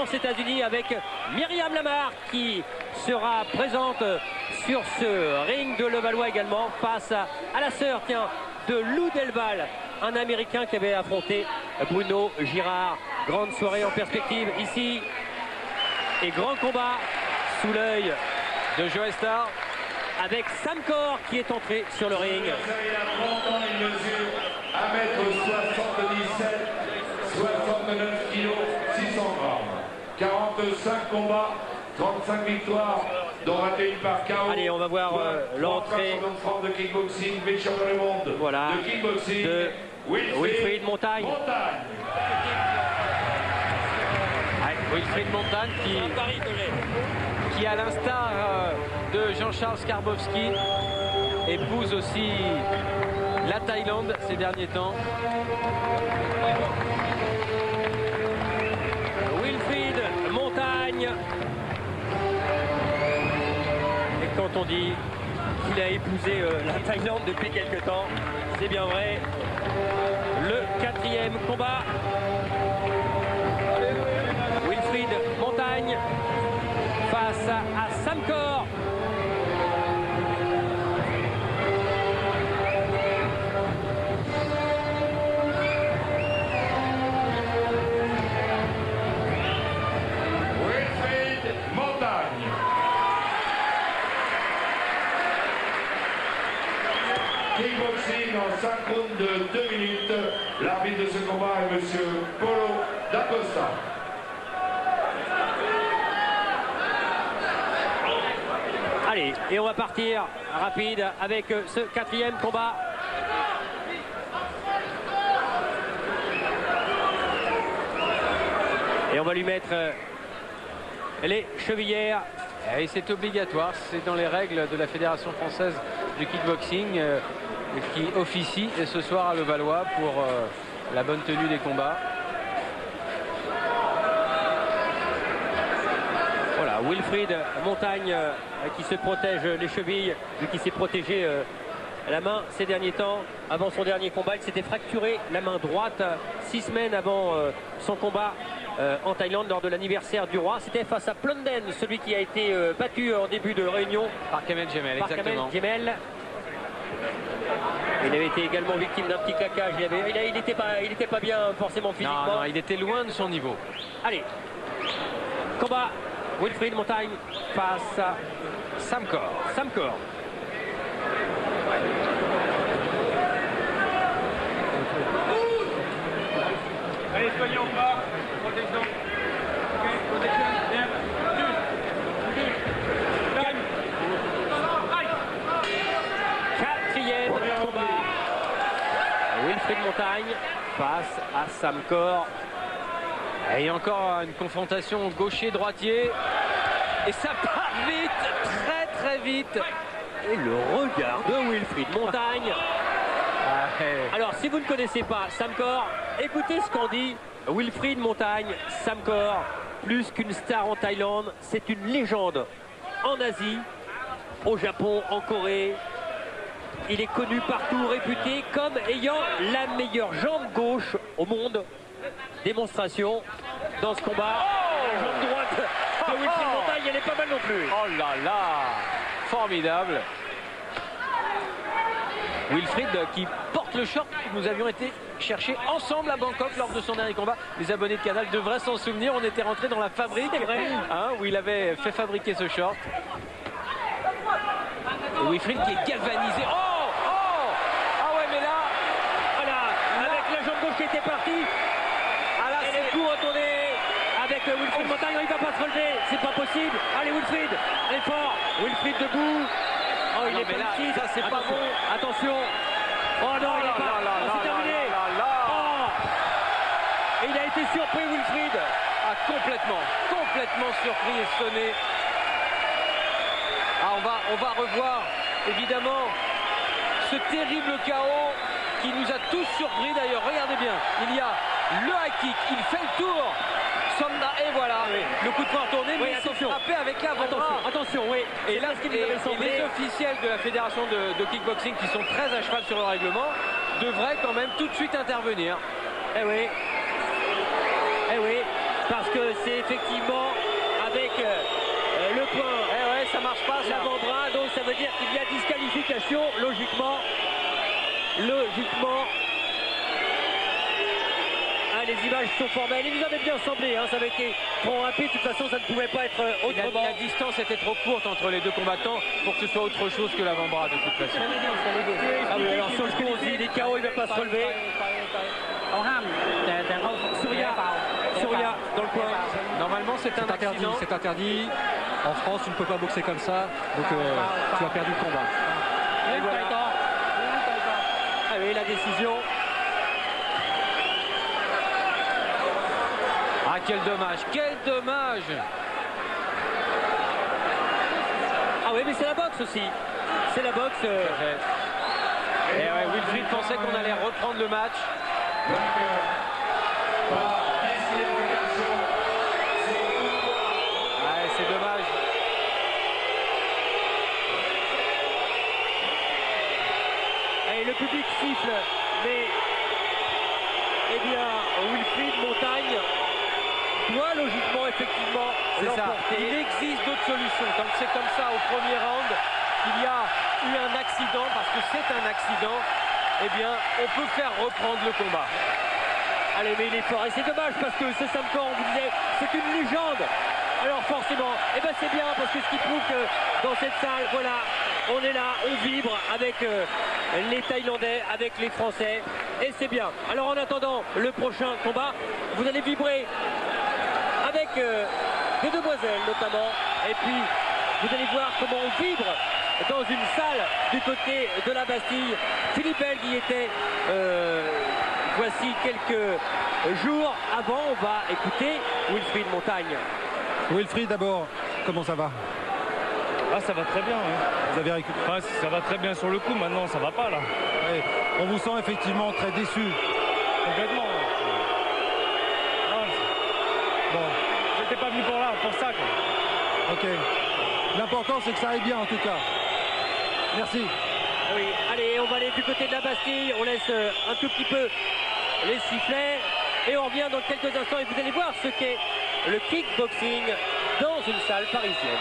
France États-Unis avec Myriam Lamar qui sera présente sur ce ring de Levallois également face à la sœur de Lou Delval, un Américain qui avait affronté Bruno Girard. Grande soirée en perspective ici et grand combat sous l'œil de Joe Star avec Sam Corr qui est entré sur le ring. Il a 30 ans, il mesure 1m77, 69 kg, 600 grammes. 45 combats, 35 victoires, dont 21 par KO. Allez, on va voir l'entrée de kickboxing, champion du monde voilà, de kickboxing de Wilfried Montagne. Wilfried Montagne qui à l'instar de Jean-Charles Skarbowski épouse aussi la Thaïlande ces derniers temps. Wilfried Montagne. Et quand on dit qu'il a épousé la Thaïlande depuis quelque temps, c'est bien vrai. Le 4e combat. Wilfried Montagne face à Sam Corr. Wilfried Montagne. Kickboxing en 5 rounds de 2 minutes. L'arbitre de ce combat est monsieur Paulo D'Acosta. Allez, et on va partir rapide avec ce 4e combat. Et on va lui mettre les chevillères. Et c'est obligatoire, c'est dans les règles de la Fédération française du kickboxing qui officie ce soir à Levallois pour la bonne tenue des combats. Voilà, Wilfried Montagne qui se protège les chevilles, vu qu'il s'est protégé la main ces derniers temps. Avant son dernier combat, il s'était fracturé la main droite 6 semaines avant son combat en Thaïlande lors de l'anniversaire du roi. C'était face à Plonden, celui qui a été battu en début de réunion par Kamel Djemel, exactement. Il avait été également victime d'un petit claquage. Il n'était pas bien forcément physiquement. Non, il était loin de son niveau. Allez, combat. Wilfried Montagne face à Sam Corr. Sam Corr. Allez, soignons pas. Protection. Ok, protection. Bien. Quatrième combat. Wilfried Montagne face à Sam Corr. Et encore une confrontation gaucher-droitier. Et ça part vite, très vite. Et le regard de Wilfried Montagne. Alors, si vous ne connaissez pas Sam Corr, écoutez ce qu'on dit. Wilfried Montagne, Sam Corr, plus qu'une star en Thaïlande, c'est une légende en Asie, au Japon, en Corée. Il est connu partout, réputé comme ayant la meilleure jambe gauche au monde. Démonstration dans ce combat. La jambe droite de Wilfried Montagne, elle est pas mal non plus. Oh là là, formidable. Wilfried qui porte le short que nous avions été chercher ensemble à Bangkok lors de son dernier combat. Les abonnés de Canal devraient s'en souvenir. On était rentré dans la fabrique où il avait fait fabriquer ce short. Et Wilfried qui est galvanisé. Ah ouais, mais là, voilà, avec la jambe gauche qui était partie. Et les coups retournés avec Wilfried Montagne. Il ne va pas se relever, c'est pas possible. Allez Wilfried, allez fort. Wilfried debout. Oh, il est pas ici, ça c'est pas bon. Attention. Oh non, il est pas. C'est terminé. Et il a été surpris, Wilfried. Ah, complètement surpris et sonné. Ah, on va revoir évidemment ce terrible chaos qui nous a tous surpris d'ailleurs. Regardez bien, il y a le high kick, il fait le tour. Et voilà, le coup de poing tourné, mais il s'est frappé avec l'avant-bras. Attention, oui. Et là, les officiels de la fédération de kickboxing qui sont très à cheval sur le règlement devraient quand même tout de suite intervenir. Eh oui, parce que c'est effectivement avec le point. Eh ouais, ça marche pas. L'avant-bras, donc ça veut dire qu'il y a disqualification, logiquement. Ah, les images sont formelles, il nous avait bien semblé, hein, ça avait été trop rapide, de toute façon ça ne pouvait pas être autrement. La distance était trop courte entre les deux combattants pour que ce soit autre chose que l'avant-bras de toute façon. Ah oui, alors sur le coup on se dit, il est KO, il ne va pas se relever. Souria dans le coin. Normalement c'est un accident. C'est interdit. En France, tu ne peux pas boxer comme ça, donc tu as perdu le combat. Et voilà. Ah oui, la décision. Ah, quel dommage, quel dommage! Ah oui, mais c'est la boxe aussi. C'est la boxe. Et ouais, Wilfried pensait qu'on allait reprendre le match. Ouais, c'est dommage. Et le public siffle, mais eh bien, Wilfried Montagne doit logiquement, effectivement, l'emporter. Il existe d'autres solutions. Quand c'est comme ça au premier round, il y a eu un accident, parce que c'est un accident, eh bien, on peut faire reprendre le combat. Allez, mais il est fort. Et c'est dommage parce que ce Samkor, on vous disait, c'est une légende. Alors forcément, eh ben c'est bien parce que ce qui prouve que dans cette salle, voilà, on est là, on vibre avec les Thaïlandais, avec les Français. Et c'est bien. Alors en attendant le prochain combat, vous allez vibrer avec des demoiselles notamment. Et puis, vous allez voir comment on vibre dans une salle du côté de la Bastille. Philippe Bell y était voici quelques jours avant. On va écouter Wilfried Montagne. Wilfried, d'abord, comment ça va? Ah, ça va très bien. Ouais. Vous avez récupéré? Ah, ça va très bien sur le coup, maintenant ça va pas là. Ouais. On vous sent effectivement très déçu. Complètement. Ah, bon, j'étais pas venu pour ça quoi. Ok. L'important c'est que ça aille bien en tout cas. Merci. Oui, allez, on va aller du côté de la Bastille. On laisse un tout petit peu les sifflets. Et on revient dans quelques instants et vous allez voir ce qu'est le kickboxing dans une salle parisienne.